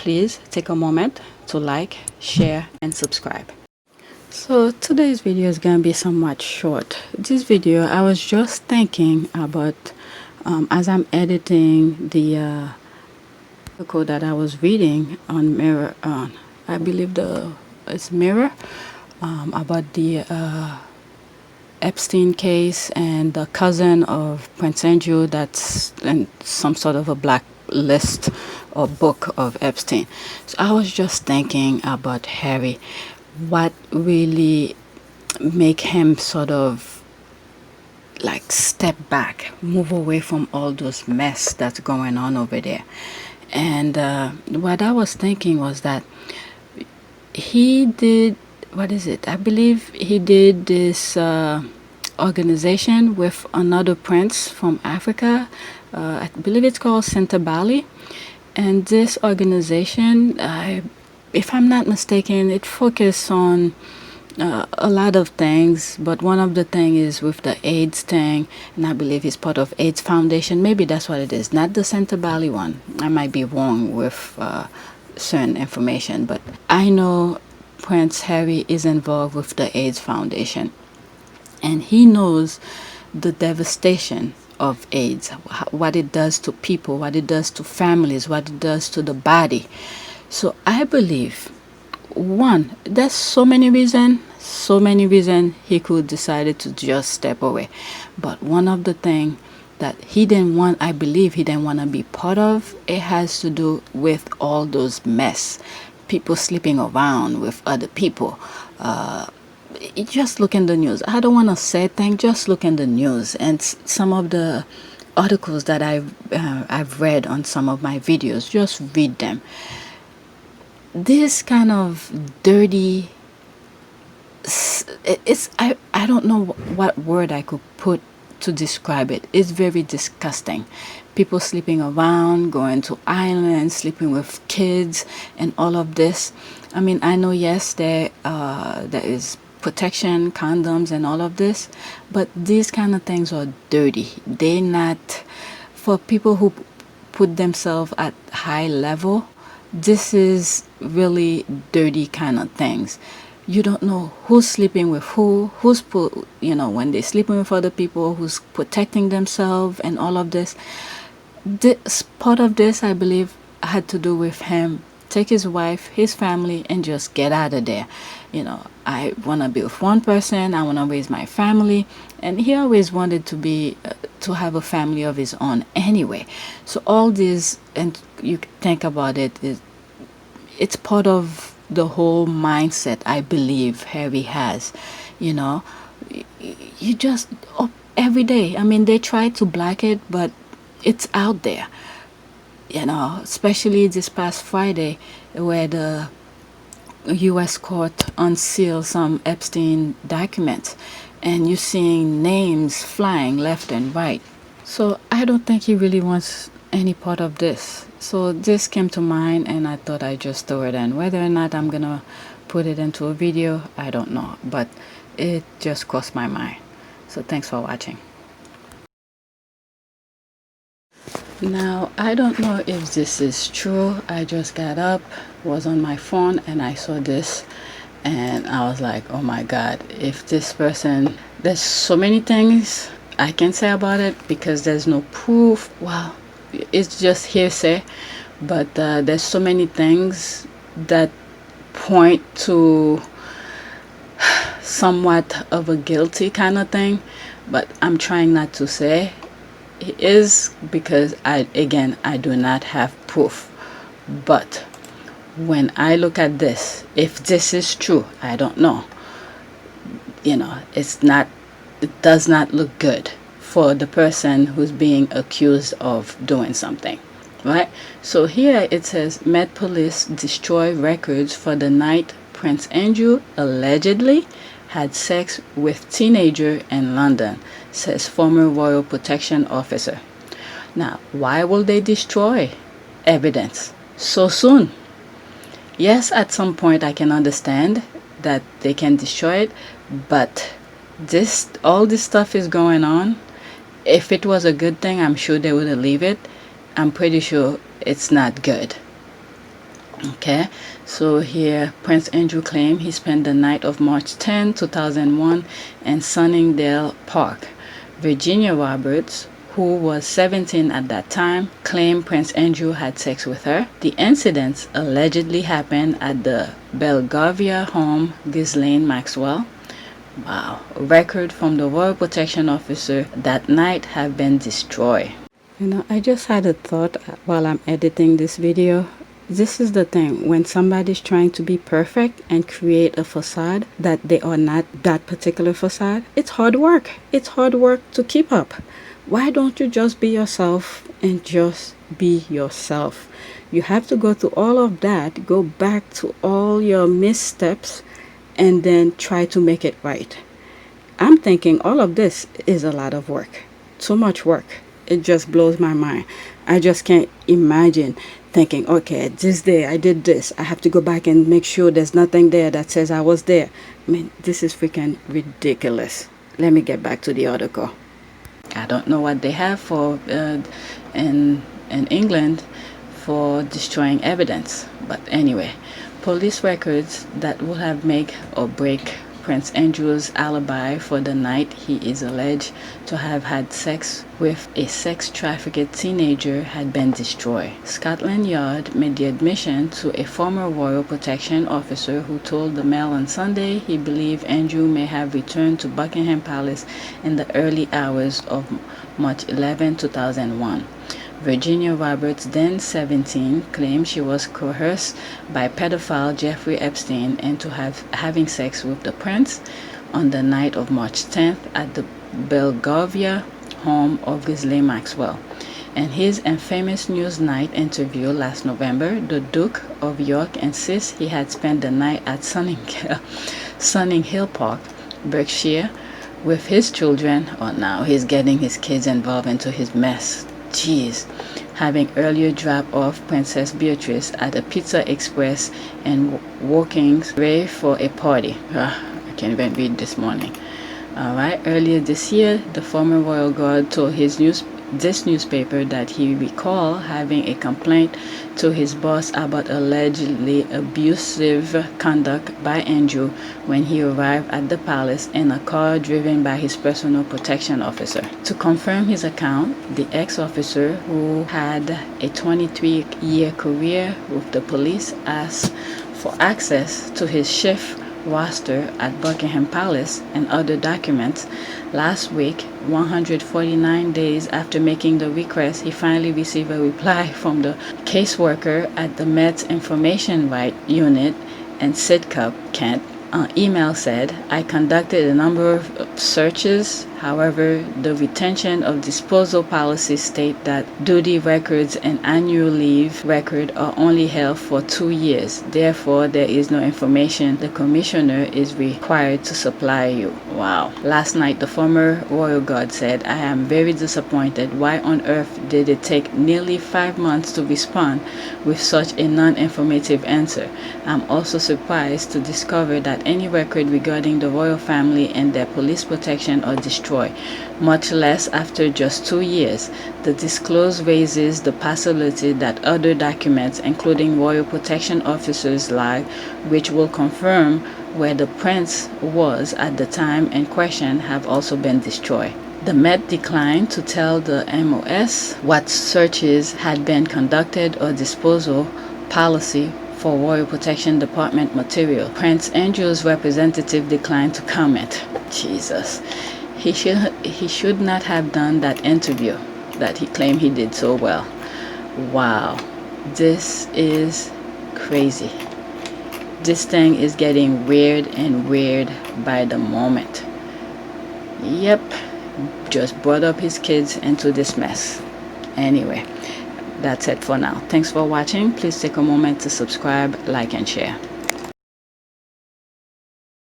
please take a moment to like, share, and subscribe. So today's video is going to be somewhat short. This video, I was just thinking about as I'm editing the article that I was reading on Mirror, I believe it's Mirror, about the Epstein case and the cousin of Prince Andrew that's in some sort of a blacklist or book of Epstein. So I was just thinking about Harry. What really make him sort of like step back, move away from all those mess that's going on over there. And what I was thinking was that he did, what is it? I believe he did this organization with another prince from Africa. I believe it's called Center Bali. And this organization, if I'm not mistaken, it focuses on a lot of things, but one of the things is with the AIDS thing, and I believe it's part of AIDS Foundation. Maybe that's what it is, not the Center Bali one. I might be wrong with certain information, but I know Prince Harry is involved with the AIDS Foundation, and he knows the devastation of AIDS, what it does to people, what it does to families, what it does to the body. So I believe, one, there's so many reasons he could decided to just step away. But one of the things that he didn't want, I believe he didn't want to be part of, it has to do with all those mess. People sleeping around with other people. Just look in the news. I don't want to say things, just look in the news. And some of the articles that I've read on some of my videos, just read them. This kind of dirty, I don't know what word I could put to describe it. It's very disgusting. People sleeping around, going to islands, sleeping with kids, and all of this. I mean, I know, yes, there is protection, condoms, and all of this, but these kind of things are dirty. They're not for people who put themselves at high level. This is really dirty kind of things. You don't know who's sleeping with who's when they're sleeping with other people, who's protecting themselves, and all of this. This part of this, I believe, had to do with him take his wife, his family, and just get out of there. I want to be with one person, I want to raise my family, and he always wanted to have a family of his own anyway. So all this, and you think about it, it's part of the whole mindset I believe Harry has. You just every day, I mean, they try to block it, but it's out there. Especially this past Friday, where the U.S. court unsealed some Epstein documents, and you're seeing names flying left and right. So I don't think he really wants any part of this. So this came to mind, and I thought I'd just throw it in. Whether or not I'm gonna put it into a video, I don't know, but it just crossed my mind. So thanks for watching. Now, I don't know if this is true. I just got up, was on my phone, and I saw this, and I was like, oh my God, if this person, there's so many things I can say about it because there's no proof. Well, it's just hearsay, but there's so many things that point to somewhat of a guilty kind of thing, but I'm trying not to say it is because I do not have proof. But when I look at this, if this is true, I don't know, it does not look good for the person who's being accused of doing something, right? So here it says Met Police destroy records for the night Prince Andrew allegedly had sex with teenager in London, says former royal protection officer. Now, why will they destroy evidence so soon? Yes, at some point I can understand that they can destroy it, but all this stuff is going on. If it was a good thing, I'm sure they would leave it. I'm pretty sure it's not good. Okay, so here Prince Andrew claimed he spent the night of March 10, 2001 in Sunningdale Park. Virginia Roberts, who was 17 at that time, claimed Prince Andrew had sex with her. The incidents allegedly happened at the Belgravia home, Ghislaine Maxwell. Wow. Record from the Royal Protection Officer that night have been destroyed. I just had a thought while I'm editing this video. This is the thing, when somebody's trying to be perfect and create a facade that they are not that particular facade, it's hard work. It's hard work to keep up. Why don't you just be yourself and just be yourself? You have to go through all of that, go back to all your missteps, and then try to make it right. I'm thinking all of this is a lot of work. Too much work. It just blows my mind. I just can't imagine thinking, okay, this day I did this. I have to go back and make sure there's nothing there that says I was there. I mean, this is freaking ridiculous. Let me get back to the article. I don't know what they have for in England for destroying evidence. But anyway, police records that will have make or break Prince Andrew's alibi for the night he is alleged to have had sex with a sex-trafficked teenager had been destroyed. Scotland Yard made the admission to a former Royal Protection officer who told the Mail on Sunday he believed Andrew may have returned to Buckingham Palace in the early hours of March 11, 2001. Virginia Roberts, then 17, claimed she was coerced by pedophile Jeffrey Epstein into having sex with the prince on the night of March 10th at the Belgravia home of Ghislaine Maxwell. In his infamous Newsnight interview last November, the Duke of York insists he had spent the night at Sunninghill Park, Berkshire, with his children. Oh, now he's getting his kids involved into his mess. Jeez. Having earlier dropped off Princess Beatrice at a Pizza Express in Woking Ray for a party. I can't even read this morning. Alright, earlier this year, the former royal guard told this newspaper that he recalled having a complaint to his boss about allegedly abusive conduct by Andrew when he arrived at the palace in a car driven by his personal protection officer. To confirm his account, the ex-officer, who had a 23-year career with the police, asked for access to his shift roster at Buckingham Palace and other documents. Last week, 149 days after making the request, he finally received a reply from the caseworker at the Met's Information Right Unit in Sidcup, Kent. Email said, I conducted a number of searches. However, the retention of disposal policies state that duty records and annual leave record are only held for 2 years. Therefore, there is no information the commissioner is required to supply you. Wow. Last night, the former royal guard said, I am very disappointed. Why on earth did it take nearly 5 months to respond with such a non-informative answer? I'm also surprised to discover that any record regarding the royal family and their police protection are destroyed, much less after just 2 years. The disclosure raises the possibility that other documents, including royal protection officers' log, which will confirm where the prince was at the time in question, have also been destroyed. The Met declined to tell the MOS what searches had been conducted or disposal policy for Royal Protection Department material. Prince Andrew's representative declined to comment. Jesus. He should not have done that interview that he claimed he did so well. Wow. This is crazy. This thing is getting weird and weird by the moment. Yep. Just brought up his kids into this mess. Anyway, that's it for now. Thanks for watching. Please take a moment to subscribe, like, and share.